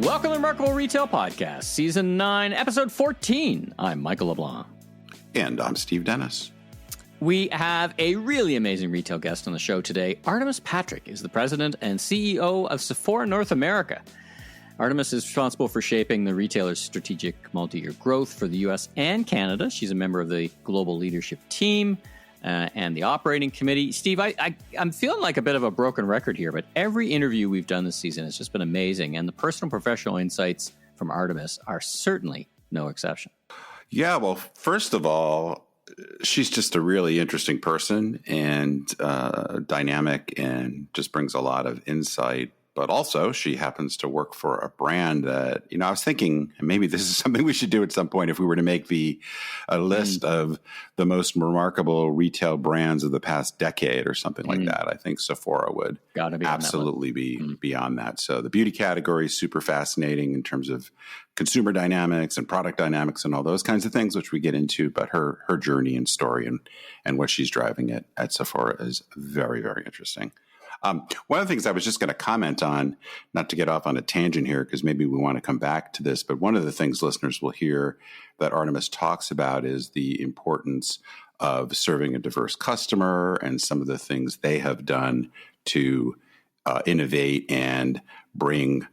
Welcome to the Remarkable Retail Podcast, Season 9, Episode 14. I'm Michael LeBlanc. And I'm Steve Dennis. We have a really amazing retail guest on the show today. Artemis Patrick is the president and CEO of Sephora North America. Artemis is responsible for shaping the retailer's strategic multi-year growth for the U.S. and Canada. She's a member of the global leadership team and the operating committee. Steve, I'm feeling like a bit of a broken record here, but every interview we've done this season has just been amazing, and the personal professional insights from Artemis are certainly no exception. Yeah, well, first of all, she's just a really interesting person and dynamic and just brings a lot of insight. But also, she happens to work for a brand that, I was thinking, and maybe this is something we should do at some point if we were to make a list of the most remarkable retail brands of the past decade or something like that. I think Sephora would absolutely be on that. So the beauty category is super fascinating in terms of consumer dynamics and product dynamics and all those kinds of things, which we get into. But her journey and story and what she's driving at Sephora is very, very interesting. One of the things I was just going to comment on, not to get off on a tangent here, because maybe we want to come back to this, but one of the things listeners will hear that Artemis talks about is the importance of serving a diverse customer and some of the things they have done to innovate and bring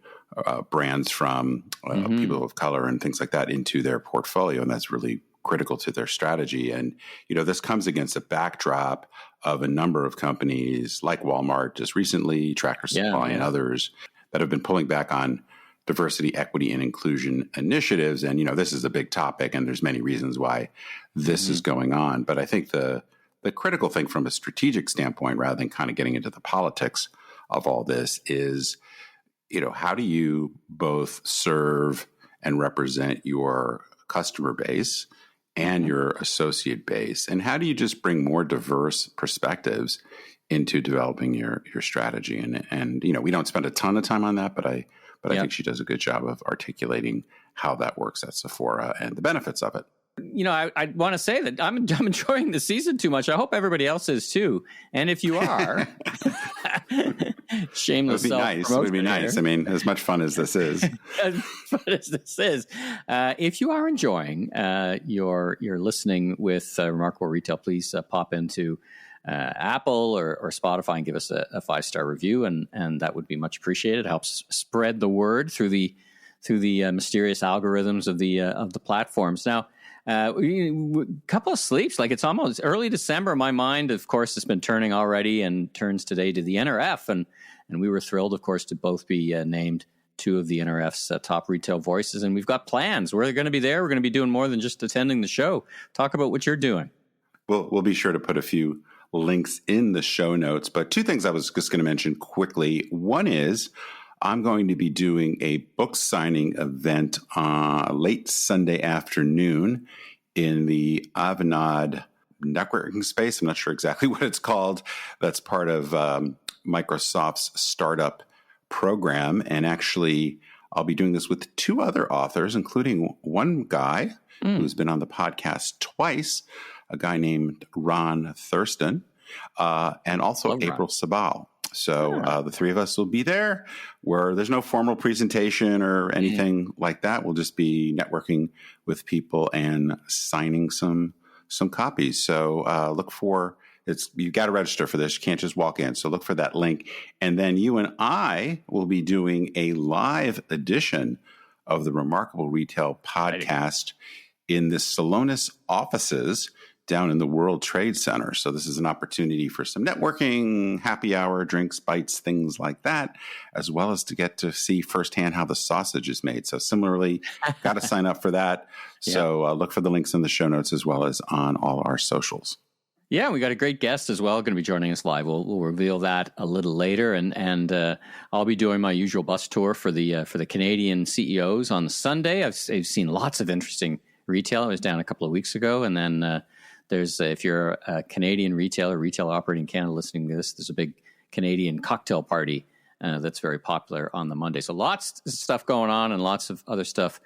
brands from people of color and things like that into their portfolio. And that's really critical to their strategy. And, this comes against a backdrop of a number of companies like Walmart just recently, Tractor Supply and others that have been pulling back on diversity, equity, and inclusion initiatives. And, this is a big topic, and there's many reasons why this is going on. But I think the critical thing from a strategic standpoint, rather than kind of getting into the politics of all this, is, how do you both serve and represent your customer base and your associate base, and how do you just bring more diverse perspectives into developing your strategy? And we don't spend a ton of time on that, but I think she does a good job of articulating how that works at Sephora and the benefits of it. I want to say that I'm enjoying the season too much. I hope everybody else is too. And if you are, shameless self-promotion. It would be nice. I mean, as much fun as this is. As fun as this is. If you are enjoying your listening with Remarkable Retail, please pop into Apple or Spotify and give us a 5-star review, and that would be much appreciated. It helps spread the word through the mysterious algorithms of the platforms. Now, a couple of sleeps, like it's almost early December. My mind, of course, has been turning already and turns today to the NRF. And we were thrilled, of course, to both be named two of the NRF's top retail voices. And we've got plans. We're going to be there. We're going to be doing more than just attending the show. Talk about what you're doing. We'll be sure to put a few links in the show notes. But two things I was just going to mention quickly. One is I'm going to be doing a book signing event late Sunday afternoon in the Avanade networking space. I'm not sure exactly what it's called. That's part of Microsoft's startup program. And actually, I'll be doing this with two other authors, including one guy who's been on the podcast twice, a guy named Ron Thurston, and also April Sabal. So the three of us will be there, where there's no formal presentation or anything like that. We'll just be networking with people and signing some copies. So look for you've got to register for this. You can't just walk in. So look for that link. And then you and I will be doing a live edition of the Remarkable Retail Podcast in the Salonis offices down in the World Trade Center. So this is an opportunity for some networking, happy hour, drinks, bites, things like that, as well as to get to see firsthand how the sausage is made. So similarly, got to sign up for that. So look for the links in the show notes as well as on all our socials. Yeah, we got a great guest as well going to be joining us live. We'll reveal that a little later, and I'll be doing my usual bus tour for the Canadian CEOs on Sunday. I've seen lots of interesting retail. I was down a couple of weeks ago, and then there's if you're a Canadian retailer operating in Canada listening to this, there's a big Canadian cocktail party that's very popular on the Monday. So lots of stuff going on and lots of other stuff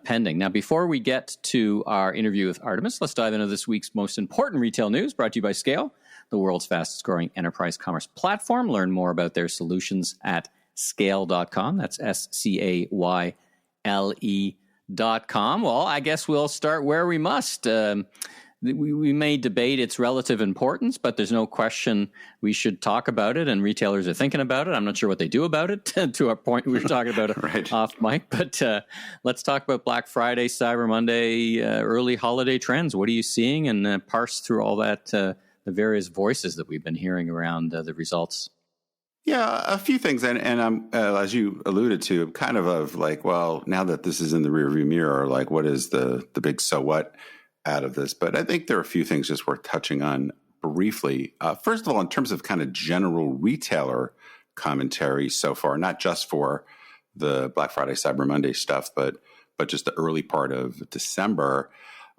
pending. Now, before we get to our interview with Artemis, let's dive into this week's most important retail news, brought to you by Scale, the world's fastest growing enterprise commerce platform. Learn more about their solutions at scale.com. That's SCAYLE.com. Well, I guess we'll start where we must. We may debate its relative importance, but there's no question we should talk about it, and retailers are thinking about it. I'm not sure what they do about it to our point we were talking about it right. off mic, but let's talk about Black Friday, Cyber Monday, early holiday trends. What are you seeing? And parse through all that, the various voices that we've been hearing around the results. Yeah, a few things. And as you alluded to, kind of like, well, now that this is in the rearview mirror, like what is the big so what out of this? But I think there are a few things just worth touching on briefly. First of all, in terms of kind of general retailer commentary so far, not just for the Black Friday, Cyber Monday stuff, but just the early part of December,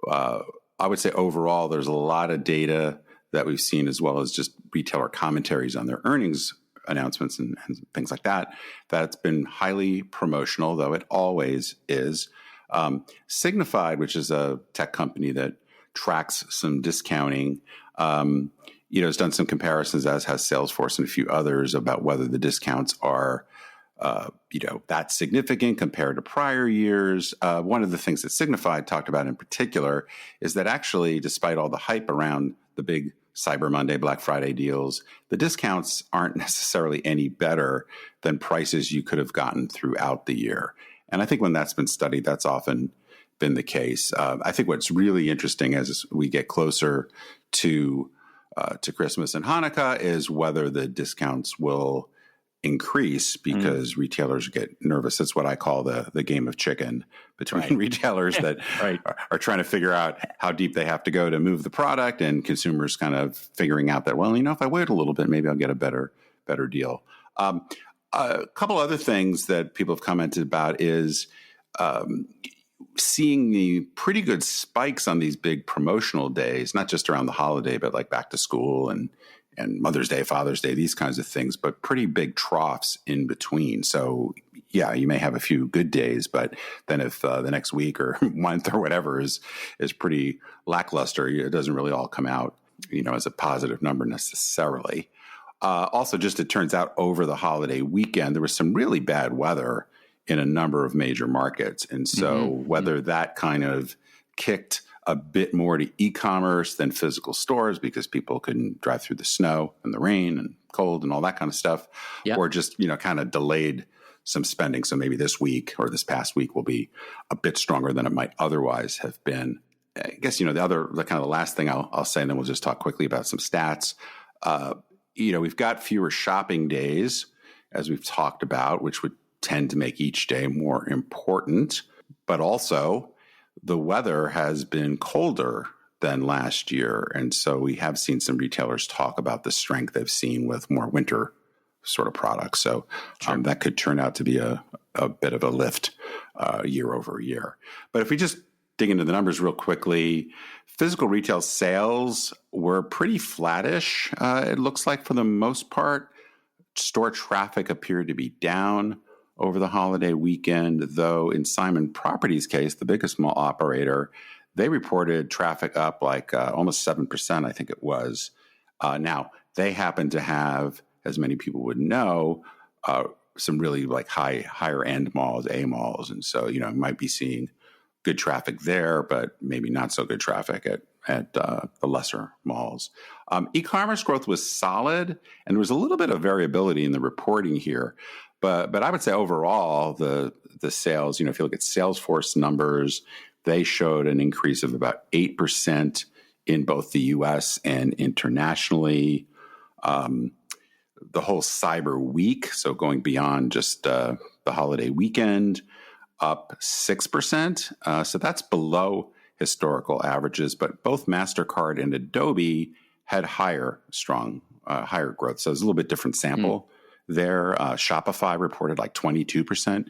I would say overall, there's a lot of data that we've seen, as well as just retailer commentaries on their earnings announcements and things like that, that's been highly promotional, though it always is. Signified, which is a tech company that tracks some discounting, has done some comparisons, as has Salesforce and a few others, about whether the discounts are, that significant compared to prior years. One of the things that Signified talked about in particular is that actually, despite all the hype around the big Cyber Monday, Black Friday deals, the discounts aren't necessarily any better than prices you could have gotten throughout the year. And I think when that's been studied, that's often been the case. I think what's really interesting as we get closer to Christmas and Hanukkah is whether the discounts will increase, because retailers get nervous. It's what I call the game of chicken between retailers that are trying to figure out how deep they have to go to move the product, and consumers kind of figuring out that, well, if I wait a little bit, maybe I'll get a better deal. A couple other things that people have commented about is seeing the pretty good spikes on these big promotional days, not just around the holiday, but like back to school and Mother's Day, Father's Day, these kinds of things, but pretty big troughs in between. So, yeah, you may have a few good days, but then if the next week or month or whatever is pretty lackluster, it doesn't really all come out, as a positive number necessarily. Also, just it turns out over the holiday weekend, there was some really bad weather in a number of major markets. And so whether that kind of kicked a bit more to e-commerce than physical stores, because people couldn't drive through the snow and the rain and cold and all that kind of stuff, or just, kind of delayed some spending. So maybe this week or this past week will be a bit stronger than it might otherwise have been. I guess, the last thing I'll say, and then we'll just talk quickly about some stats. We've got fewer shopping days, as we've talked about, which would tend to make each day more important. But also, the weather has been colder than last year. And so we have seen some retailers talk about the strength they've seen with more winter sort of products. So that could turn out to be a bit of a lift year over year. But if we just dig into the numbers real quickly, physical retail sales were pretty flattish. It looks like for the most part, store traffic appeared to be down over the holiday weekend, though in Simon Properties' case, the biggest mall operator, they reported traffic up like almost 7%, I think it was. Now, they happen to have, as many people would know, some really like higher end malls, A malls. And so, might be seeing good traffic there, but maybe not so good traffic at the lesser malls. E-commerce growth was solid, and there was a little bit of variability in the reporting here. But I would say overall, the sales, if you look at Salesforce numbers, they showed an increase of about 8% in both the U.S. and internationally. The whole Cyber Week, so going beyond just the holiday weekend, up 6%. So that's below historical averages, but both MasterCard and Adobe had higher growth. So it's a little bit different sample there. Shopify reported like 22%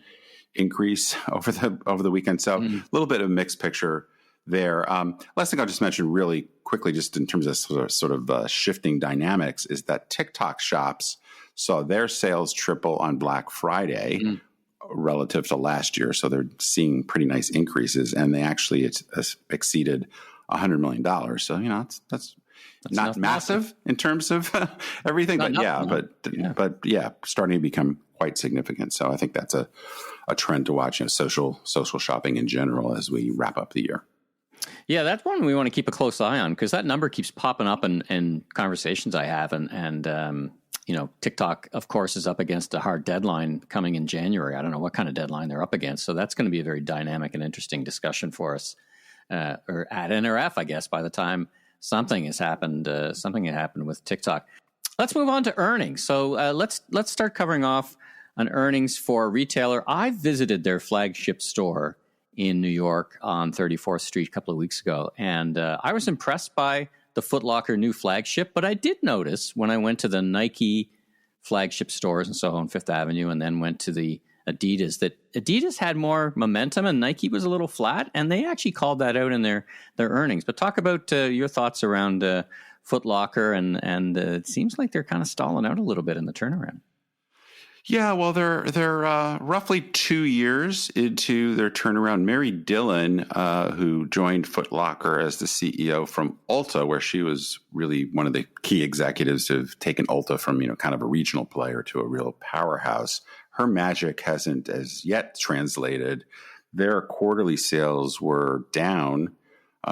increase over the weekend. So a little bit of a mixed picture there. Last thing I'll just mention really quickly, just in terms of sort of shifting dynamics, is that TikTok shops saw their sales triple on Black Friday relative to last year. So they're seeing pretty nice increases, and they actually exceeded $100 million. So, Not massive in terms of everything, but starting to become quite significant. So I think that's a trend to watch, social shopping in general as we wrap up the year. Yeah, that's one we want to keep a close eye on because that number keeps popping up in conversations I have. And TikTok, of course, is up against a hard deadline coming in January. I don't know what kind of deadline they're up against. So that's going to be a very dynamic and interesting discussion for us, or at NRF, I guess, by the time something had happened with TikTok. Let's move on to earnings. So let's start covering off on earnings for a retailer. I visited their flagship store in New York on 34th Street a couple of weeks ago, and I was impressed by the Foot Locker new flagship. But I did notice when I went to the Nike flagship stores in Soho and Fifth Avenue, and then went to the Adidas, that Adidas had more momentum and Nike was a little flat, and they actually called that out in their earnings. But talk about your thoughts around Foot Locker, and it seems like they're kind of stalling out a little bit in the turnaround. Yeah, well, they're roughly 2 years into their turnaround. Mary Dillon, who joined Foot Locker as the CEO from Ulta, where she was really one of the key executives to have taken Ulta from kind of a regional player to a real powerhouse. Her magic hasn't as yet translated. Their quarterly sales were down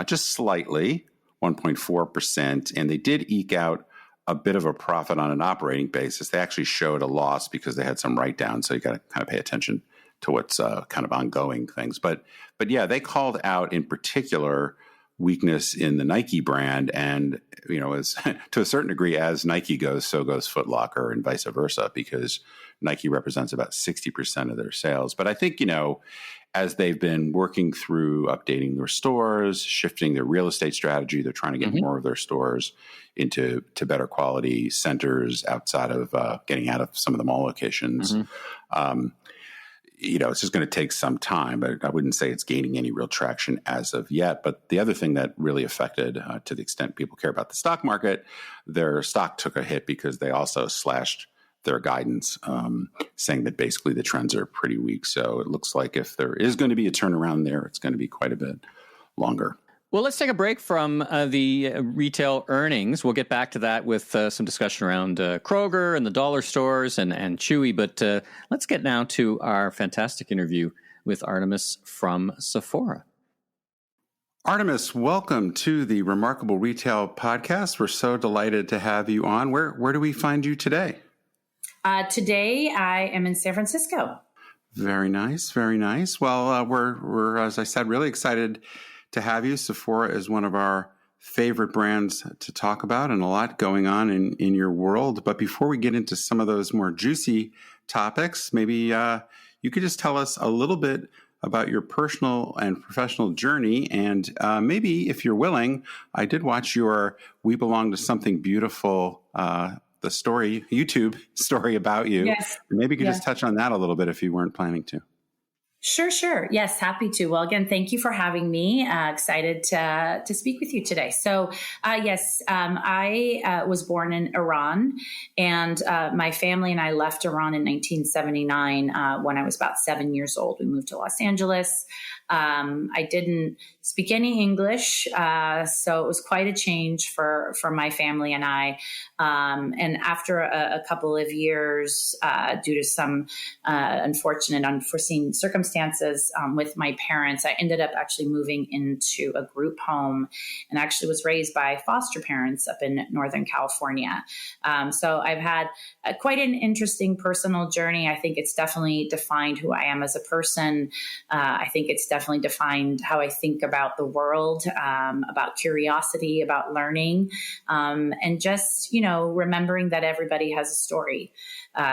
just slightly, 1.4%, and they did eke out a bit of a profit on an operating basis. They actually showed a loss because they had some write-downs, so you got to kind of pay attention to what's kind of ongoing things. But yeah, they called out in particular weakness in the Nike brand, and as to a certain degree, as Nike goes, so goes Foot Locker, and vice versa, because Nike represents about 60% of their sales. But I think as they've been working through updating their stores, shifting their real estate strategy, they're trying to get more of their stores into better quality centers outside of getting out of some of the mall locations. It's just going to take some time, but I wouldn't say it's gaining any real traction as of yet. But the other thing that really affected, to the extent people care about the stock market, their stock took a hit because they also slashed their guidance, saying that basically the trends are pretty weak. So it looks like if there is going to be a turnaround there, it's going to be quite a bit longer. Well, let's take a break from the retail earnings. We'll get back to that with some discussion around Kroger and the dollar stores and Chewy. But let's get now to our fantastic interview with Artemis from Sephora. Artemis, welcome to the Remarkable Retail Podcast. We're so delighted to have you on. Where do we find you today? Today, I am in San Francisco. Very nice, very nice. Well, we're, as I said, really excited to have you. Sephora is one of our favorite brands to talk about, and a lot going on in your world. But before we get into some of those more juicy topics, maybe you could just tell us a little bit about your personal and professional journey. And maybe, if you're willing, I did watch your We Belong to Something Beautiful the YouTube story about you. Yes. Maybe you could just touch on that a little bit if you weren't planning to. Sure. Yes, happy to. Well, again, thank you for having me. Excited to speak with you today. So, I was born in Iran, and my family and I left Iran in 1979 when I was about 7 years old. We moved to Los Angeles. I didn't speak any English, so it was quite a change for my family and I. And after a couple of years, due to some unforeseen circumstances with my parents, I ended up actually moving into a group home, and actually was raised by foster parents up in Northern California. So I've had quite an interesting personal journey. I think it's definitely defined who I am as a person. I think it's definitely defined how I think about the world, about curiosity, about learning, and just, remembering that everybody has a story.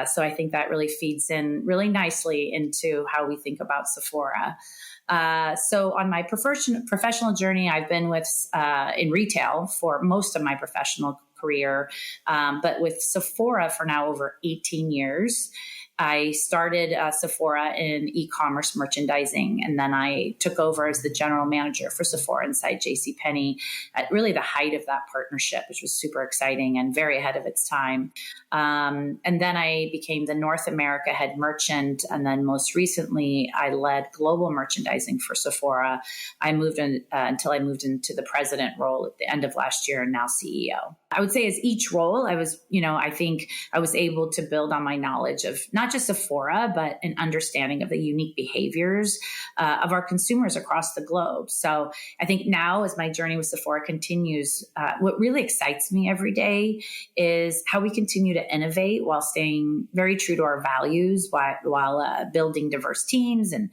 So I think that really feeds in really nicely into how we think about Sephora. So on my professional journey, I've been in retail for most of my professional career, but with Sephora for now over 18 years. I started Sephora in e-commerce merchandising, and then I took over as the general manager for Sephora inside JCPenney at really the height of that partnership, which was super exciting and very ahead of its time. And then I became the North America head merchant. And then most recently, I led global merchandising for Sephora. I moved in until I moved into the president role at the end of last year, and now CEO. I would say as each role, I think I was able to build on my knowledge of not just Sephora, but an understanding of the unique behaviors of our consumers across the globe. So I think now as my journey with Sephora continues, what really excites me every day is how we continue to innovate while staying very true to our values, while building diverse teams and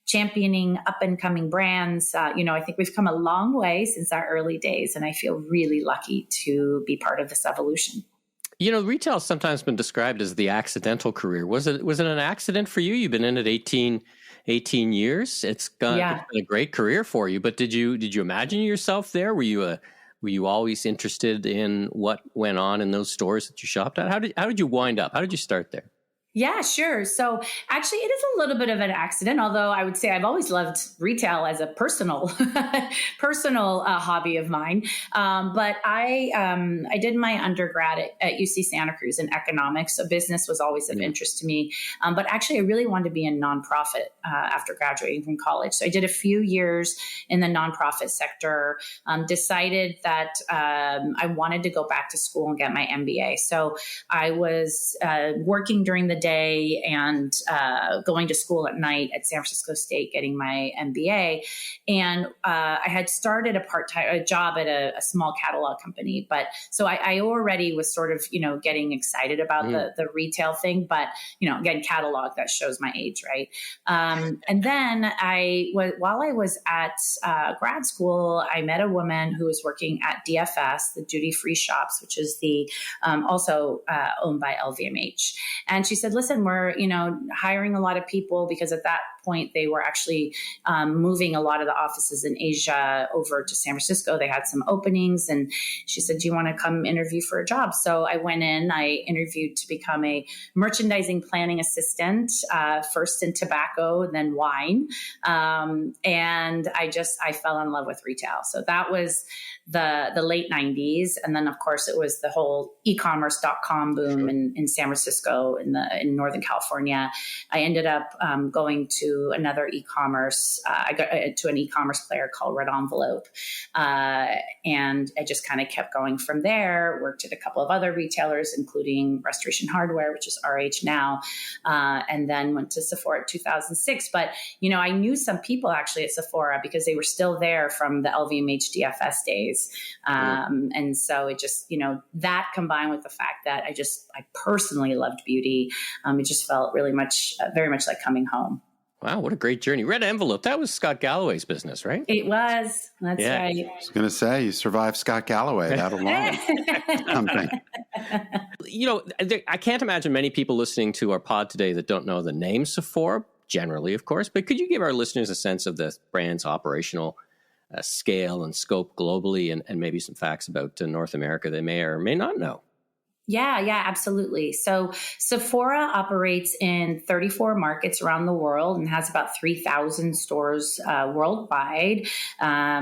championing up and coming brands. I think we've come a long way since our early days, and I feel really lucky to be part of this evolution. Retail has sometimes been described as the accidental career. Was it an accident for you? You've been in it 18 years. It's been a great career for you, but did you imagine yourself there? Were you always interested in what went on in those stores that you shopped at? How did you wind up? How did you start there? Yeah, sure. So actually, it is a little bit of an accident, although I would say I've always loved retail as a personal hobby of mine. But I did my undergrad at UC Santa Cruz in economics. So business was always of interest to me. But actually, I really wanted to be in nonprofit after graduating from college. So I did a few years in the nonprofit sector, decided that I wanted to go back to school and get my MBA. So I was working during the day and going to school at night at San Francisco State, getting my MBA. And I had started a job at a small catalog company. But so I already was sort of, getting excited about the retail thing. But, again, catalog, that shows my age, right? And then while I was at grad school, I met a woman who was working at DFS, the Duty Free Shops, which is the also owned by LVMH. And she said, listen, we're, hiring a lot of people, because at that point they were actually moving a lot of the offices in Asia over to San Francisco. They had some openings, and she said, do you want to come interview for a job? So I went in, I interviewed to become a merchandising planning assistant, first in tobacco, then wine. And I fell in love with retail. So that was the late 90s. And then of course it was the whole e-commerce.com boom in San Francisco, in Northern California. I ended up going to another e-commerce. I got to an e-commerce player called Red Envelope. And I just kind of kept going from there, worked at a couple of other retailers, including Restoration Hardware, which is RH now. And then went to Sephora in 2006. But, I knew some people actually at Sephora because they were still there from the LVMH DFS days. And so it just, that combined with the fact that I personally loved beauty, it just felt really very much like coming home. Wow, what a great journey. Red Envelope, that was Scott Galloway's business, right? It was. That's right. I was going to say, you survived Scott Galloway, that alone. Something. I can't imagine many people listening to our pod today that don't know the name Sephora, generally, of course, but could you give our listeners a sense of the brand's operational scale and scope globally, and maybe some facts about North America they may or may not know? Yeah, absolutely. So Sephora operates in 34 markets around the world and has about 3,000 stores worldwide.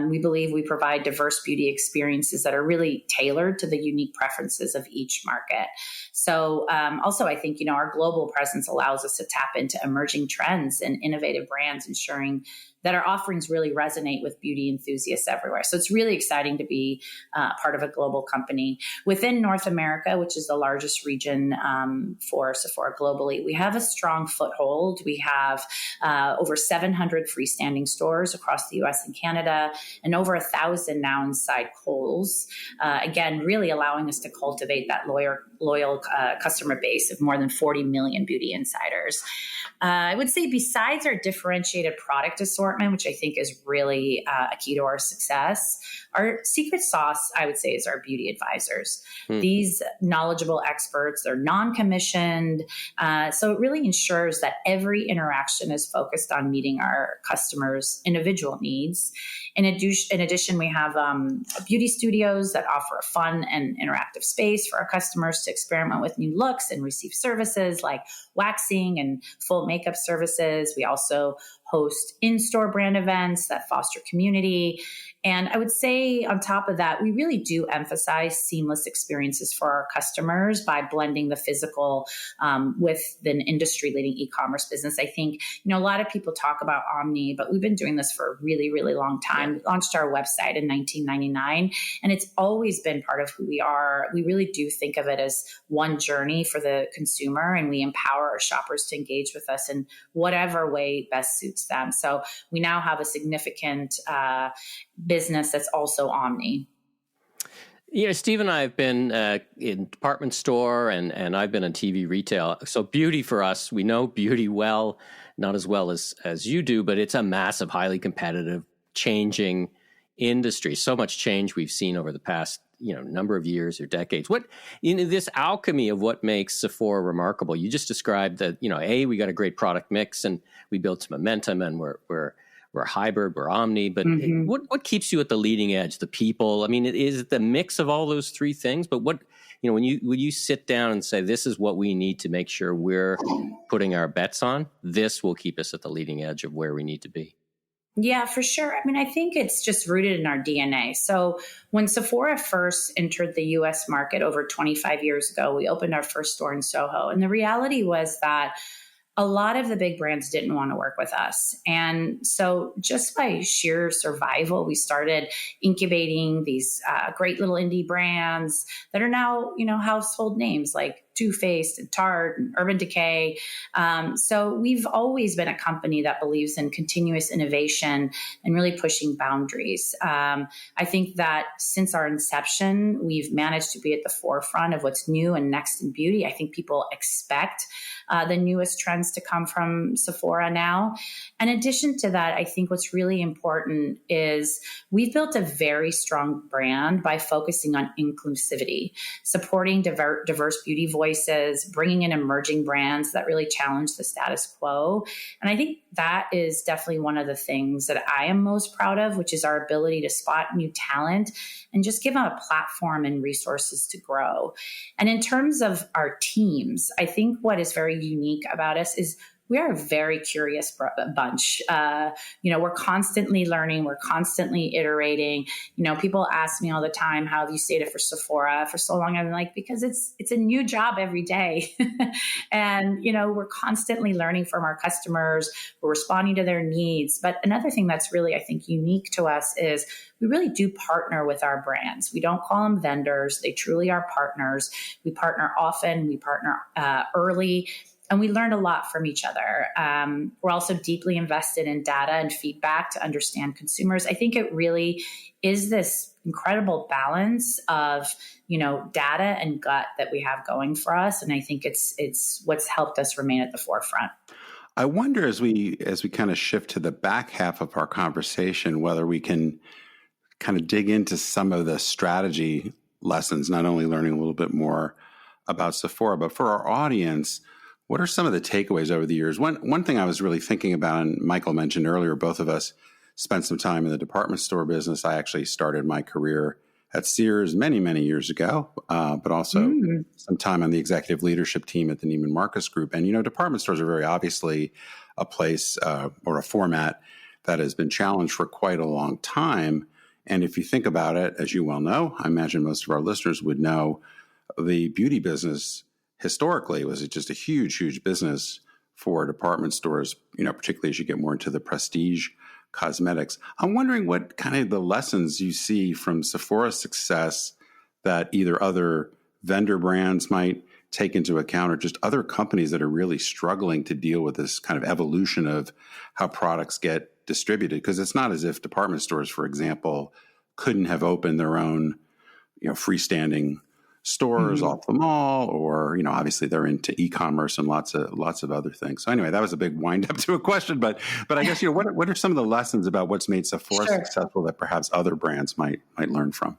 We believe we provide diverse beauty experiences that are really tailored to the unique preferences of each market. So also, I think, our global presence allows us to tap into emerging trends and innovative brands, ensuring that our offerings really resonate with beauty enthusiasts everywhere. So it's really exciting to be part of a global company. Within North America, which is the largest region for Sephora globally, we have a strong foothold. We have over 700 freestanding stores across the US and Canada, and over 1,000 now inside Kohl's. Again, really allowing us to cultivate that loyal customer base of more than 40 million beauty insiders. I would say besides our differentiated product assortment, assortment, which I think is really a key to our success. Our secret sauce, I would say, is our beauty advisors. These knowledgeable experts, they're non-commissioned. So it really ensures that every interaction is focused on meeting our customers' individual needs. In addition, we have beauty studios that offer a fun and interactive space for our customers to experiment with new looks and receive services like waxing and full makeup services. We also host in-store brand events that foster community. And I would say on top of that, we really do emphasize seamless experiences for our customers by blending the physical with an industry-leading e-commerce business. I think, a lot of people talk about omni, but we've been doing this for a really, really long time. We launched our website in 1999, and it's always been part of who we are. We really do think of it as one journey for the consumer, and we empower our shoppers to engage with us in whatever way best suits them. So we now have a significant business that's also omni. Steve and I have been in department store and I've been in TV retail. So beauty for us, we know beauty well, not as well as you do, but it's a massive, highly competitive, changing industry. So much change we've seen over the past number of years or decades. What this alchemy of what makes Sephora remarkable? You just described that we got a great product mix and we built some momentum and we're hybrid, we're omni, but what keeps you at the leading edge? The people. I mean, is it the mix of all those three things? But when you sit down and say, this is what we need to make sure we're putting our bets on, this will keep us at the leading edge of where we need to be. Yeah, for sure. I mean, I think it's just rooted in our DNA. So when Sephora first entered the US market over 25 years ago, we opened our first store in Soho. And the reality was that a lot of the big brands didn't want to work with us. And so just by sheer survival, we started incubating these great little indie brands that are now, household names like Too Faced and Tarte and Urban Decay. So we've always been a company that believes in continuous innovation and really pushing boundaries. I think that since our inception, we've managed to be at the forefront of what's new and next in beauty. I think people expect the newest trends to come from Sephora now. In addition to that, I think what's really important is we've built a very strong brand by focusing on inclusivity, supporting diverse beauty voices, bringing in emerging brands that really challenge the status quo. And I think that is definitely one of the things that I am most proud of, which is our ability to spot new talent and just give them a platform and resources to grow. And in terms of our teams, I think what is very unique about us is we are a very curious bunch. We're constantly learning. We're constantly iterating. People ask me all the time, how have you stayed for Sephora for so long? I'm like, because it's a new job every day. And, we're constantly learning from our customers. We're responding to their needs. But another thing that's really, I think, unique to us is we really do partner with our brands. We don't call them vendors. They truly are partners. We partner often. We partner early. And we learn a lot from each other. We're also deeply invested in data and feedback to understand consumers. I think it really is this incredible balance of, data and gut that we have going for us. And I think it's what's helped us remain at the forefront. I wonder as we kind of shift to the back half of our conversation, whether we can kind of dig into some of the strategy lessons, not only learning a little bit more about Sephora, but for our audience, what are some of the takeaways over the years? One thing I was really thinking about, and Michael mentioned earlier, both of us spent some time in the department store business. I actually started my career at Sears many, many years ago, but also some time on the executive leadership team at the Neiman Marcus Group. And, department stores are very obviously a place or a format that has been challenged for quite a long time. And if you think about it, as you well know, I imagine most of our listeners would know, the beauty business historically was just a huge, huge business for department stores, particularly as you get more into the prestige cosmetics. I'm wondering what kind of the lessons you see from Sephora's success that either other vendor brands might take into account or just other companies that are really struggling to deal with this kind of evolution of how products get distributed. Because it's not as if department stores, for example, couldn't have opened their own, freestanding stores off the mall, or, obviously they're into e-commerce and lots of other things. So anyway, that was a big wind up to a question, but I guess, what are some of the lessons about what's made Sephora successful that perhaps other brands might learn from?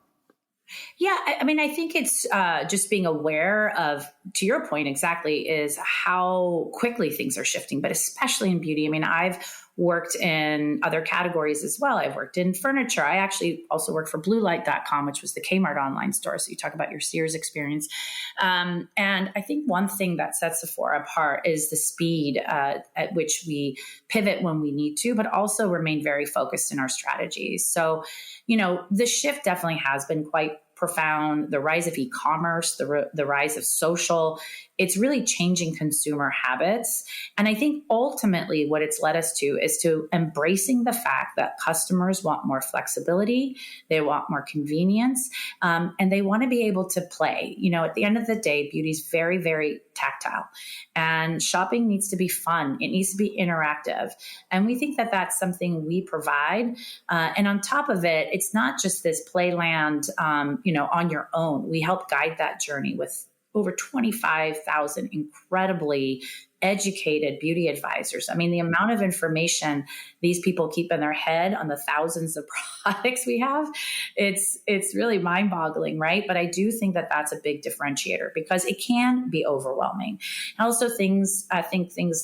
Yeah, I mean, I think it's just being aware of, to your point exactly, is how quickly things are shifting, but especially in beauty. I mean, I've worked in other categories as well. I've worked in furniture. I actually also worked for bluelight.com, which was the Kmart online store. So you talk about your Sears experience. And I think one thing that sets Sephora apart is the speed at which we pivot when we need to, but also remain very focused in our strategies. So, the shift definitely has been quite profound. The rise of e-commerce, the rise of social, it's really changing consumer habits. And I think ultimately what it's led us to is to embracing the fact that customers want more flexibility, they want more convenience, and they want to be able to play. At the end of the day, beauty is very, very tactile, and shopping needs to be fun. It needs to be interactive. And we think that that's something we provide. And on top of it, it's not just this playland, on your own. We help guide that journey with over 25,000 incredibly educated beauty advisors. I mean, the amount of information these people keep in their head on the thousands of products we have, it's really mind-boggling, right? But I do think that that's a big differentiator because it can be overwhelming. And also things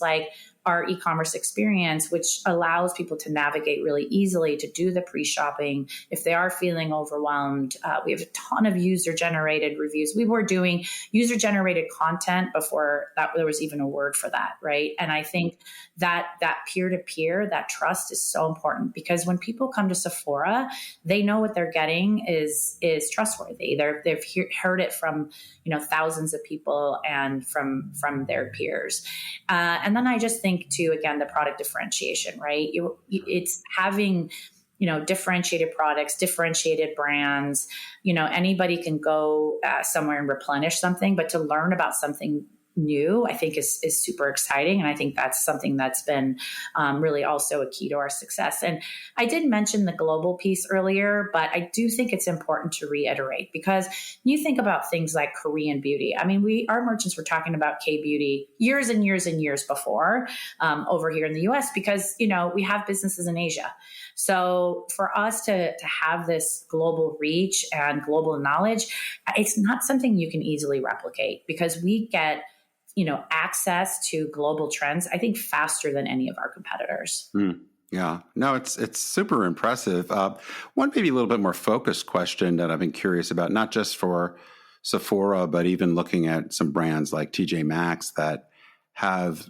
like our e-commerce experience, which allows people to navigate really easily to do the pre-shopping. If they are feeling overwhelmed, we have a ton of user-generated reviews. We were doing user-generated content before there was even a word for that, right? And I think that peer-to-peer, that trust is so important because when people come to Sephora, they know what they're getting is trustworthy. They've heard it from thousands of people and from their peers. And then I just think too, again, the product differentiation, right? It's having, differentiated products, differentiated brands. Anybody can go somewhere and replenish something, but to learn about something new, I think is super exciting. And I think that's something that's been really also a key to our success. And I did mention the global piece earlier, but I do think it's important to reiterate because you think about things like Korean beauty. I mean, our merchants were talking about K-beauty years and years and years before over here in the US because, we have businesses in Asia. So for us to have this global reach and global knowledge, it's not something you can easily replicate because we get access to global trends, I think, faster than any of our competitors. Yeah, no, it's super impressive. One maybe a little bit more focused question that I've been curious about, not just for Sephora, but even looking at some brands like TJ Maxx that have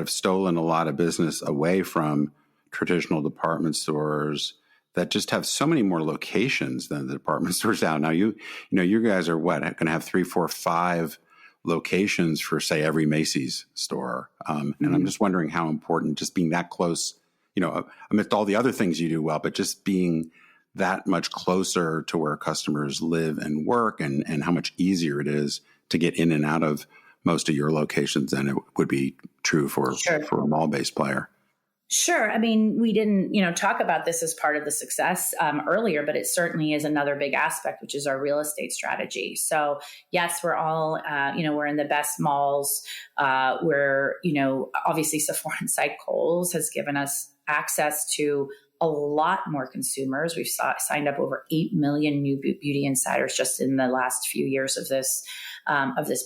stolen a lot of business away from traditional department stores that just have so many more locations than the department stores now. You guys are going to have 3, 4, 5 locations for, say, every Macy's store. And I'm just wondering how important just being that close, amidst all the other things you do well, but just being that much closer to where customers live and work and how much easier it is to get in and out of most of your locations than it would be true for a mall-based player. Sure. I mean, we didn't, talk about this as part of the success earlier, but it certainly is another big aspect, which is our real estate strategy. So yes, we're all, we're in the best malls. We're, obviously Sephora inside Kohl's has given us access to a lot more consumers. We've signed up over 8 million new beauty insiders just in the last few years of this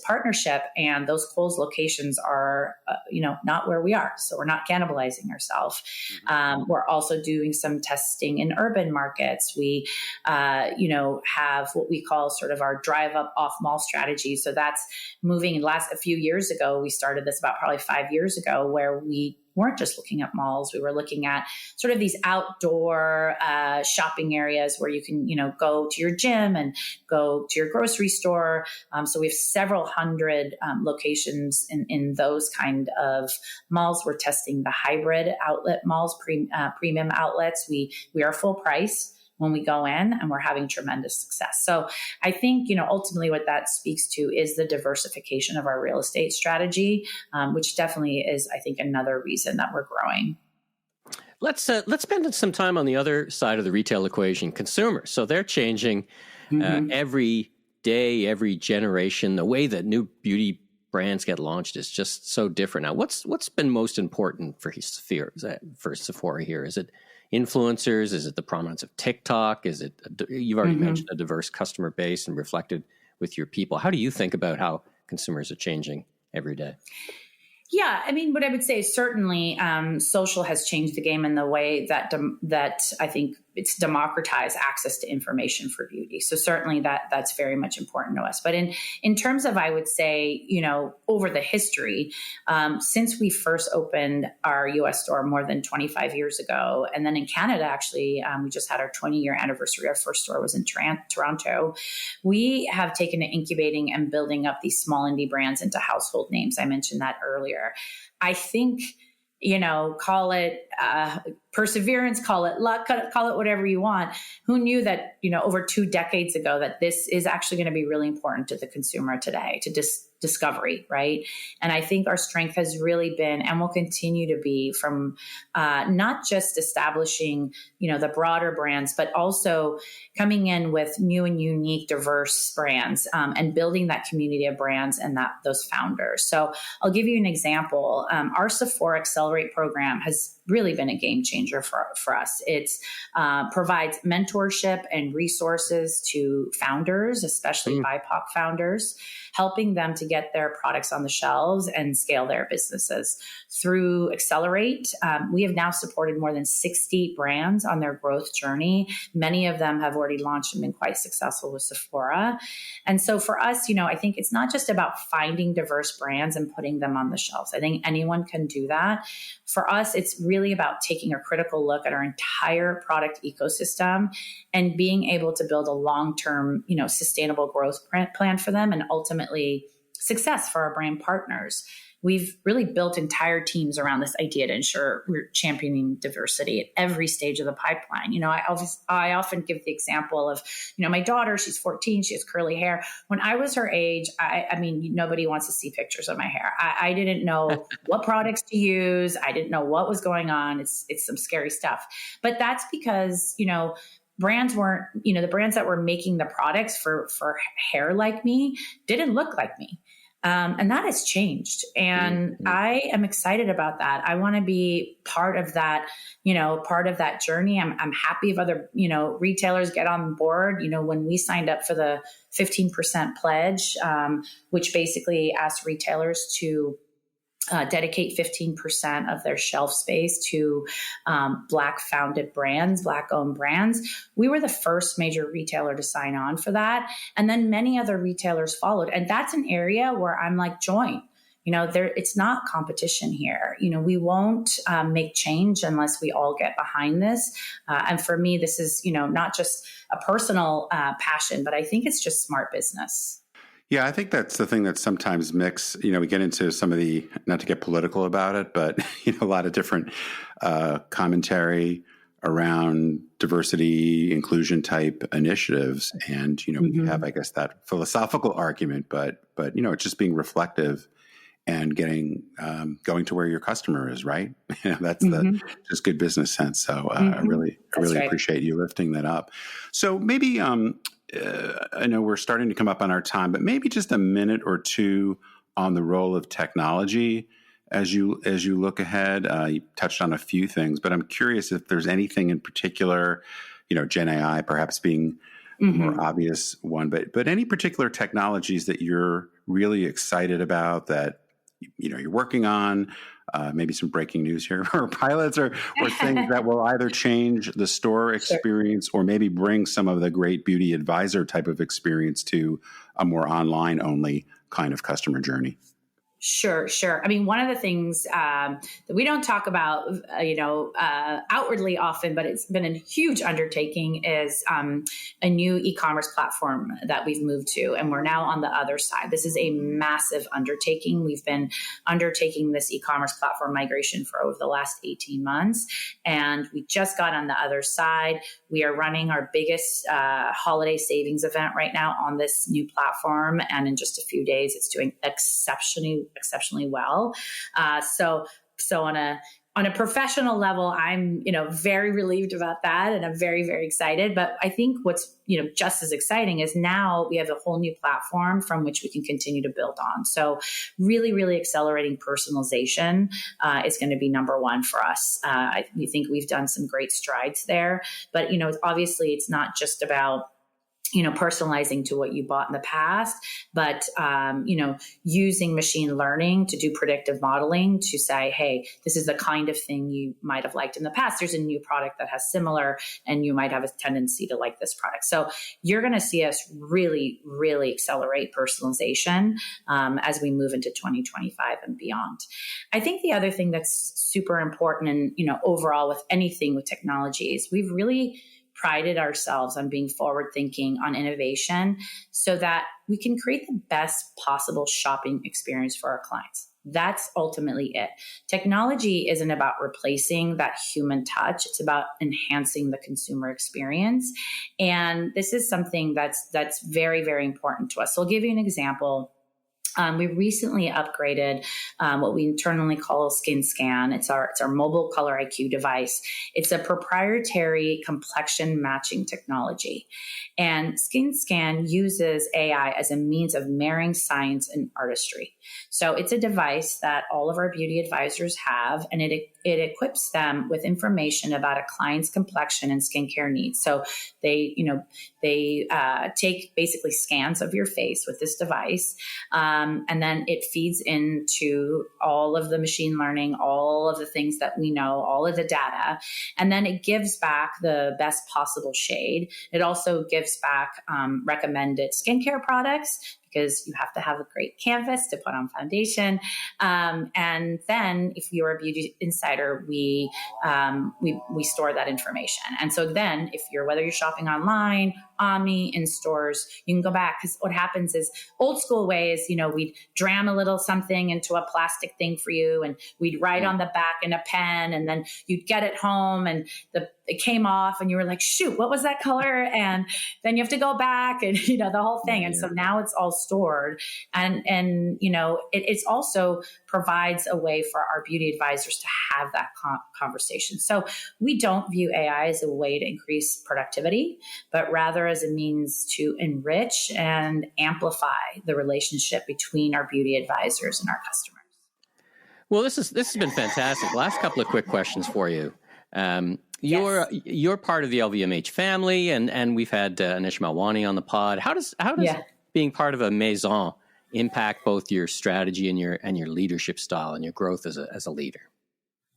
partnership. And those Kohl's locations are, not where we are. So we're not cannibalizing ourselves. We're also doing some testing in urban markets. We, have what we call sort of our drive up off mall strategy. So that's moving. A few years ago, we started this about probably 5 years ago, where we weren't just looking at malls. We were looking at sort of these outdoor shopping areas where you can, go to your gym and go to your grocery store. So we have several hundred locations in those kind of malls. We're testing the hybrid outlet malls, premium outlets. We are full price when we go in, and we're having tremendous success. So I think, ultimately what that speaks to is the diversification of our real estate strategy, which definitely is, I think, another reason that we're growing. Let's spend some time on the other side of the retail equation, consumers. So they're changing every day, every generation, the way that new beauty brands get launched is just so different. Now, what's been most important for Sephora here? Is it influencers? Is it the prominence of TikTok? Is it you've already mentioned a diverse customer base and reflected with your people? How do you think about how consumers are changing every day? Yeah, I mean, what I would say is certainly social has changed the game in the way that that I think it's democratized access to information for beauty. So certainly that's very much important to us. But in terms of, I would say, over the history, since we first opened our U.S. store more than 25 years ago, and then in Canada, actually, we just had our 20-year anniversary. Our first store was in Toronto. We have taken to incubating and building up these small indie brands into household names. I mentioned that earlier. I think, call it perseverance, call it luck, call it whatever you want. Who knew that, over 2 decades ago, that this is actually going to be really important to the consumer today, to discovery, right? And I think our strength has really been, and will continue to be, from not just establishing, the broader brands, but also coming in with new and unique, diverse brands, and building that community of brands and those founders. So I'll give you an example. Our Sephora Accelerate program has really been a game changer for us. It's provides mentorship and resources to founders, especially BIPOC founders, helping them to get their products on the shelves and scale their businesses. Through Accelerate, we have now supported more than 60 brands on their growth journey. Many of them have already launched and been quite successful with Sephora. And so for us, I think it's not just about finding diverse brands and putting them on the shelves. I think anyone can do that. For us, it's really about taking a critical look at our entire product ecosystem and being able to build a long-term, sustainable growth plan for them, and ultimately success for our brand partners. We've really built entire teams around this idea to ensure we're championing diversity at every stage of the pipeline. I often give the example of, my daughter, she's 14, she has curly hair. When I was her age, I mean, nobody wants to see pictures of my hair. I didn't know what products to use. I didn't know what was going on. It's some scary stuff. But that's because, brands weren't, the brands that were making the products for hair like me didn't look like me. And that has changed. And I am excited about that. I want to be part of that, part of that journey. I'm happy if other, retailers get on board. When we signed up for the 15% pledge, which basically asked retailers to dedicate 15% of their shelf space to Black founded brands, Black owned brands. We were the first major retailer to sign on for that. And then many other retailers followed. And that's an area where I'm like, join. It's not competition here. We won't make change unless we all get behind this. And for me, this is, not just a personal passion, but I think it's just smart business. Yeah, I think that's the thing that's sometimes mixed. We get into some of the, not to get political about it, but, a lot of different commentary around diversity, inclusion type initiatives. And, we have, I guess, that philosophical argument, but, it's just being reflective and getting, going to where your customer is, right? That's just good business sense. So I really appreciate you lifting that up. So maybe, I know we're starting to come up on our time, but maybe just a minute or two on the role of technology as you look ahead. You touched on a few things, but I'm curious if there's anything in particular, Gen AI perhaps being a more obvious one, but any particular technologies that you're really excited about that you're working on. Maybe some breaking news here, or pilots, or things that will either change the store experience or maybe bring some of the great beauty advisor type of experience to a more online only kind of customer journey. Sure. I mean, one of the things that we don't talk about, outwardly often, but it's been a huge undertaking, is a new e-commerce platform that we've moved to, and we're now on the other side. This is a massive undertaking. We've been undertaking this e-commerce platform migration for over the last 18 months, and we just got on the other side. We are running our biggest holiday savings event right now on this new platform, and in just a few days, it's doing exceptionally well. So on a on a professional level, I'm, very relieved about that. And I'm very, very excited. But I think what's, just as exciting is now we have a whole new platform from which we can continue to build on. So really, really accelerating personalization is going to be number one for us. We think we've done some great strides there, but, obviously it's not just about personalizing to what you bought in the past, but, using machine learning to do predictive modeling to say, hey, this is the kind of thing you might have liked in the past. There's a new product that has similar, and you might have a tendency to like this product. So you're going to see us really, really accelerate personalization as we move into 2025 and beyond. I think the other thing that's super important and, overall with anything with technology is we've really prided ourselves on being forward thinking on innovation so that we can create the best possible shopping experience for our clients. That's ultimately it. Technology isn't about replacing that human touch. It's about enhancing the consumer experience. And this is something that's very, very important to us. So I'll give you an example. We recently upgraded what we internally call Skin Scan. It's our mobile color IQ device. It's a proprietary complexion matching technology. And Skin Scan uses AI as a means of marrying science and artistry. So it's a device that all of our beauty advisors have, and it equips them with information about a client's complexion and skincare needs. So they take basically scans of your face with this device. And then it feeds into all of the machine learning, all of the things that we know, all of the data. And then it gives back the best possible shade. It also gives back recommended skincare products, because you have to have a great canvas to put on foundation. And then if you're a beauty insider, we store that information. And so then whether you're shopping online, omni, in stores, you can go back, because what happens is old school ways, we'd dram a little something into a plastic thing for you, and we'd write on the back in a pen, and then you'd get it home and it came off and you were like, shoot, what was that color? And then you have to go back and, the whole thing. And so now it's all stored. And it's also provides a way for our beauty advisors to have that conversation. So we don't view AI as a way to increase productivity, but rather as a means to enrich and amplify the relationship between our beauty advisors and our customers. Well, this has been fantastic. Last couple of quick questions for you. You're part of the LVMH family, and we've had Anish Malwani on the pod. How does being part of a maison impact both your strategy and your leadership style and your growth as a leader?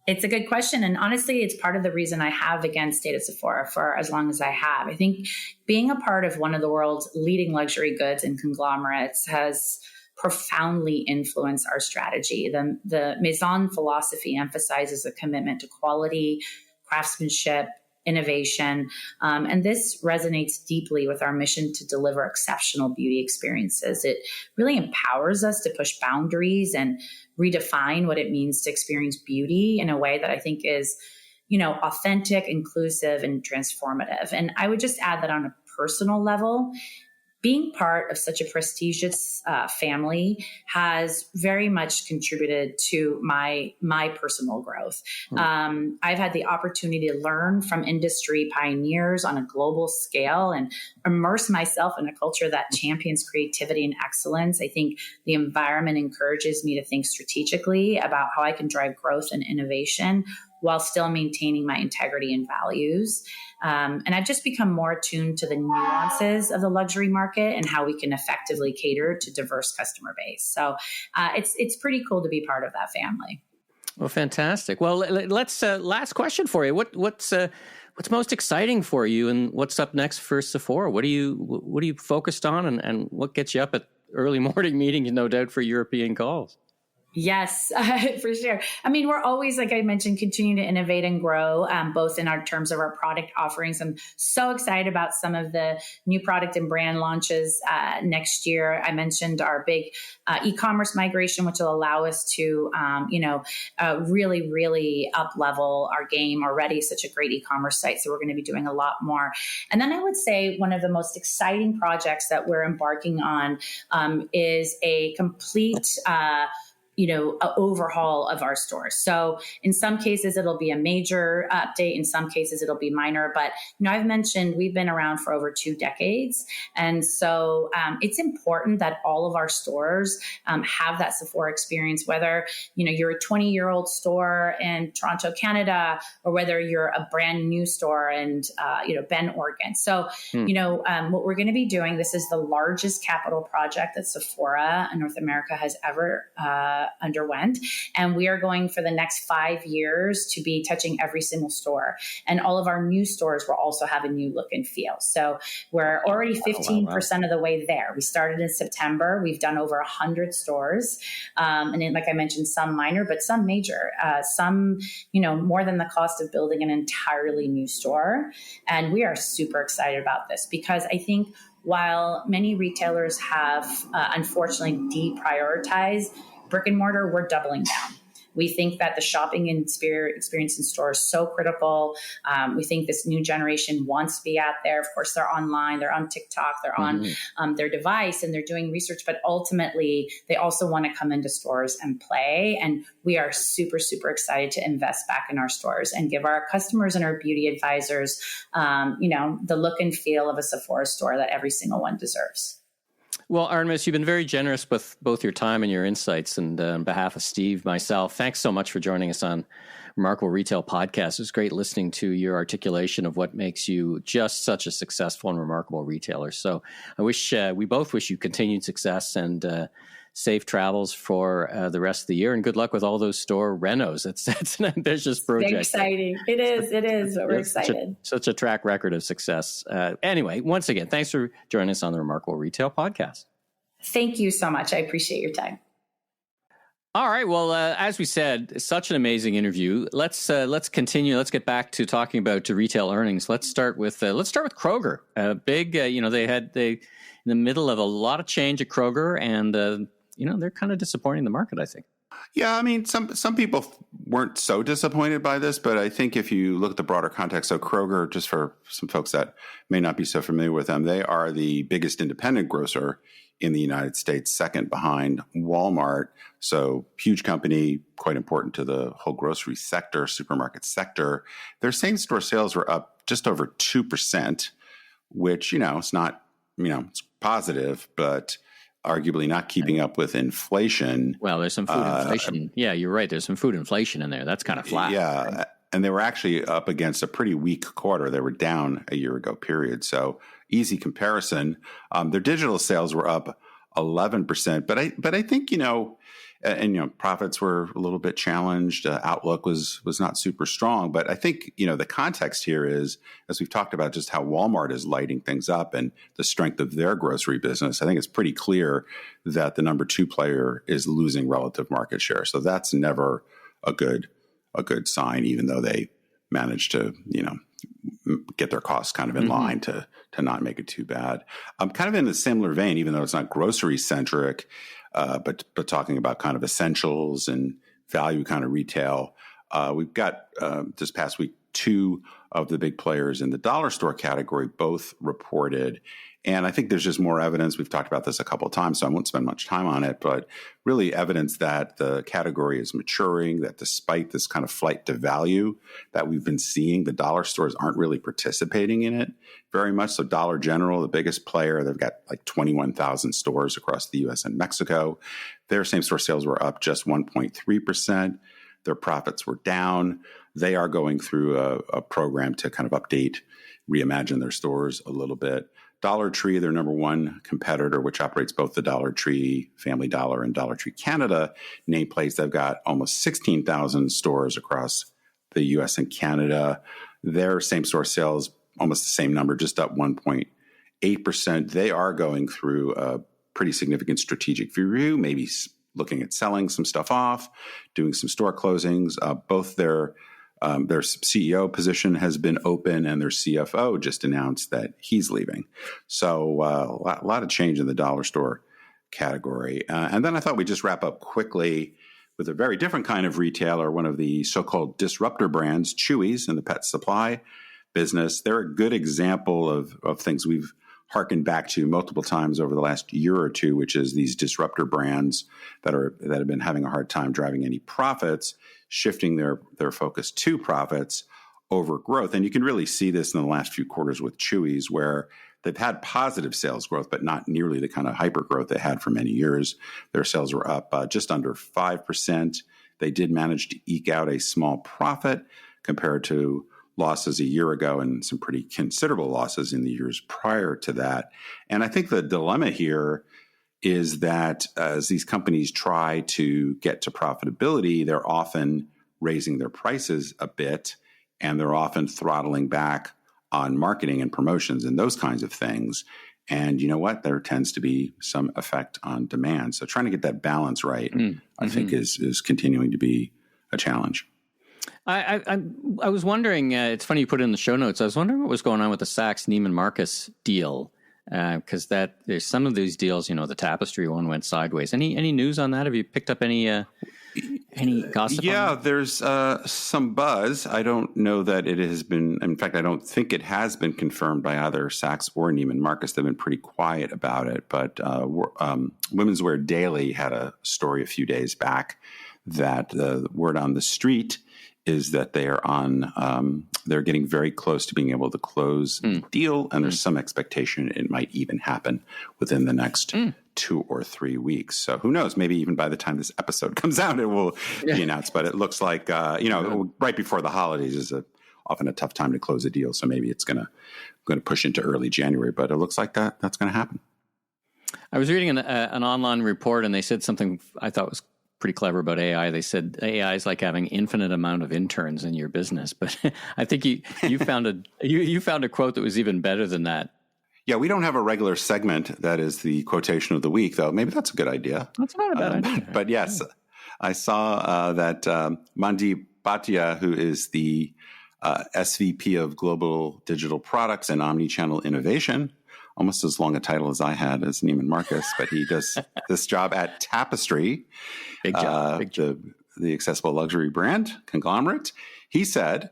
It's a good question. And honestly, it's part of the reason I have, again, stayed at Sephora for as long as I have. I think being a part of one of the world's leading luxury goods and conglomerates has profoundly influenced our strategy. The Maison philosophy emphasizes a commitment to quality, craftsmanship, innovation. And this resonates deeply with our mission to deliver exceptional beauty experiences. It really empowers us to push boundaries and redefine what it means to experience beauty in a way that I think is, authentic, inclusive, and transformative. And I would just add that on a personal level, being part of such a prestigious family has very much contributed to my personal growth. I've had the opportunity to learn from industry pioneers on a global scale and immerse myself in a culture that champions creativity and excellence. I think the environment encourages me to think strategically about how I can drive growth and innovation while still maintaining my integrity and values. And I've just become more attuned to the nuances of the luxury market and how we can effectively cater to diverse customer base. So it's pretty cool to be part of that family. Well, fantastic. Well, let's last question for you. What's most exciting for you, and what's up next for Sephora? What are you focused on, and what gets you up at early morning meetings, no doubt, for European calls? Yes, for sure. I mean, we're always, like I mentioned, continuing to innovate and grow, both in our terms of our product offerings. I'm so excited about some of the new product and brand launches next year. I mentioned our big e-commerce migration, which will allow us to, really, really up-level our game. Already such a great e-commerce site, so we're going to be doing a lot more. And then I would say one of the most exciting projects that we're embarking on is a complete overhaul of our stores. So in some cases, it'll be a major update. In some cases, it'll be minor. But, I've mentioned we've been around for over 2 decades. And so it's important that all of our stores have that Sephora experience, whether, you're a 20-year-old store in Toronto, Canada, or whether you're a brand new store in, Bend, Oregon. So, what we're going to be doing, this is the largest capital project that Sephora in North America has ever underwent. And we are going for the next 5 years to be touching every single store. And all of our new stores will also have a new look and feel. So we're already 15% of the way there. We started in September. We've done over 100 stores. And then, like I mentioned, some minor, but some major, some, more than the cost of building an entirely new store. And we are super excited about this because I think while many retailers have unfortunately deprioritized brick and mortar, we're doubling down. We think that the shopping and experience in store is so critical. We think this new generation wants to be out there. Of course, they're online, they're on TikTok, they're on their device, and they're doing research. But ultimately, they also want to come into stores and play. And we are super, super excited to invest back in our stores and give our customers and our beauty advisors, the look and feel of a Sephora store that every single one deserves. Well, Artemis, you've been very generous with both your time and your insights. And on behalf of Steve, myself, thanks so much for joining us on Remarkable Retail Podcast. It was great listening to your articulation of what makes you just such a successful and remarkable retailer. So we both wish you continued success and safe travels for the rest of the year. And good luck with all those store renos. It's an ambitious project. It's exciting. It is, but we're excited. Such a track record of success. Anyway, once again, thanks for joining us on the Remarkable Retail Podcast. Thank you so much. I appreciate your time. All right. Well, as we said, such an amazing interview. Let's continue. Let's get back to talking about retail earnings. Let's start with Kroger. Big, they in the middle of a lot of change at Kroger, and they're kind of disappointing the market, I think. Yeah, I mean, some people weren't so disappointed by this, but I think if you look at the broader context, so Kroger, just for some folks that may not be so familiar with them, they are the biggest independent grocer in the United States, second behind Walmart. So huge company, quite important to the whole grocery sector, supermarket sector. Their same store sales were up just over 2%, which, it's not, it's positive, but arguably not keeping up with inflation. Well, there's some food inflation. Yeah, you're right. There's some food inflation in there. That's kind of flat. Yeah. Right? And they were actually up against a pretty weak quarter. They were down a year ago period. So easy comparison. Their digital sales were up 11%. But I think, profits were a little bit challenged. Outlook was not super strong. But I think, the context here is, as we've talked about, just how Walmart is lighting things up and the strength of their grocery business. I think it's pretty clear that the number 2 player is losing relative market share. So that's never a good sign, even though they managed to, get their costs kind of in line to not make it too bad. Kind of in a similar vein, even though it's not grocery centric, but talking about kind of essentials and value kind of retail. We've got this past week, 2 of the big players in the dollar store category both reported. And I think there's just more evidence. We've talked about this a couple of times, so I won't spend much time on it, but really evidence that the category is maturing, that despite this kind of flight to value that we've been seeing, the dollar stores aren't really participating in it very much. So Dollar General, the biggest player, they've got like 21,000 stores across the U.S. and Mexico. Their same-store sales were up just 1.3%. Their profits were down. They are going through a program to kind of update, reimagine their stores a little bit. Dollar Tree, their number 1 competitor, which operates both the Dollar Tree, Family Dollar, and Dollar Tree Canada nameplates. They've got almost 16,000 stores across the U.S. and Canada. Their same-store sales, almost the same number, just up 1.8%. They are going through a pretty significant strategic review, maybe looking at selling some stuff off, doing some store closings. Both their CEO position has been open, and their CFO just announced that he's leaving. So a lot of change in the dollar store category. And then I thought we'd just wrap up quickly with a very different kind of retailer, one of the so-called disruptor brands, Chewy's, in the pet supply business. They're a good example of things we've harkened back to multiple times over the last year or two, which is these disruptor brands that have been having a hard time driving any profits, shifting their focus to profits over growth. And you can really see this in the last few quarters with Chewy's, where they've had positive sales growth, but not nearly the kind of hyper growth they had for many years. Their sales were up just under 5%. They did manage to eke out a small profit compared to losses a year ago and some pretty considerable losses in the years prior to that. And I think the dilemma here is that as these companies try to get to profitability, they're often raising their prices a bit, and they're often throttling back on marketing and promotions and those kinds of things. And you know what? There tends to be some effect on demand. So trying to get that balance right, I think, is continuing to be a challenge. I was wondering, it's funny you put it in the show notes, I was wondering what was going on with the Saks Neiman Marcus deal, because there's some of these deals, the Tapestry one went sideways. Any news on that? Have you picked up any gossip? Yeah, there's some buzz. I don't know that it has been, in fact, I don't think it has been confirmed by either Saks or Neiman Marcus. They've been pretty quiet about it, but Women's Wear Daily had a story a few days back that the word on the street is that they are they're getting very close to being able to close the deal, and there's some expectation it might even happen within the next 2 or 3 weeks. So who knows? Maybe even by the time this episode comes out, it will be announced. But it looks like right before the holidays is often a tough time to close a deal. So maybe it's going to push into early January. But it looks like that's going to happen. I was reading an online report, and they said something I thought was pretty clever about AI. They said AI is like having infinite amount of interns in your business. But I think you found you found a quote that was even better than that. Yeah, we don't have a regular segment that is the quotation of the week, though. Maybe that's a good idea. That's not a bad idea. But yes, I saw that Mandeep Bhatia, who is the SVP of Global Digital Products and Omnichannel Innovation, almost as long a title as I had as Neiman Marcus, but he does this job at Tapestry, big job. The accessible luxury brand conglomerate. He said,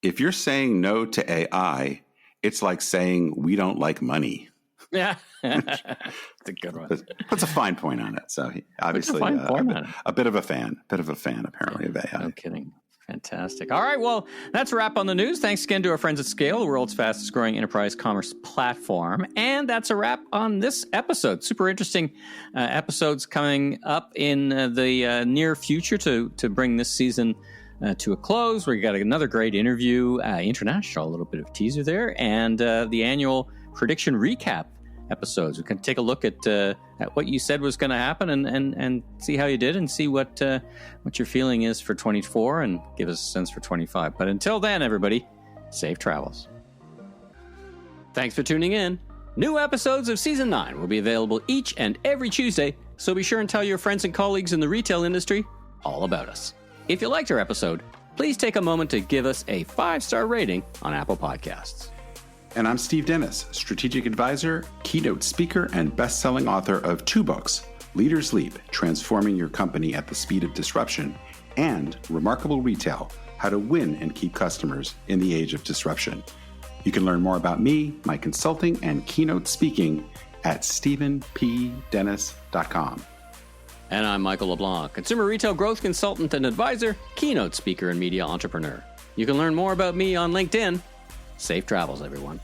if you're saying no to AI, it's like saying we don't like money. Yeah, that's a good one. Puts a fine point on it. So he obviously a bit of a fan apparently of AI. No kidding. Fantastic. All right. Well, that's a wrap on the news. Thanks again to our friends at Scale, the world's fastest growing enterprise commerce platform. And that's a wrap on this episode. Super interesting episodes coming up in the near future to bring this season to a close. We got another great interview, international, a little bit of teaser there, and the annual prediction recap episodes. We can take a look at what you said was going to happen and see how you did and see what your feeling is for 24 and give us a sense for 25. But until then, everybody, safe travels. Thanks for tuning in. New episodes of Season 9 will be available each and every Tuesday, so be sure and tell your friends and colleagues in the retail industry all about us. If you liked our episode, please take a moment to give us a 5-star rating on Apple Podcasts. And I'm Steve Dennis, strategic advisor, keynote speaker, and best-selling author of 2 books, Leaders Leap, Transforming Your Company at the Speed of Disruption, and Remarkable Retail, How to Win and Keep Customers in the Age of Disruption. You can learn more about me, my consulting, and keynote speaking at StephenPDennis.com. And I'm Michael LeBlanc, consumer retail growth consultant and advisor, keynote speaker, and media entrepreneur. You can learn more about me on LinkedIn. Safe travels, everyone.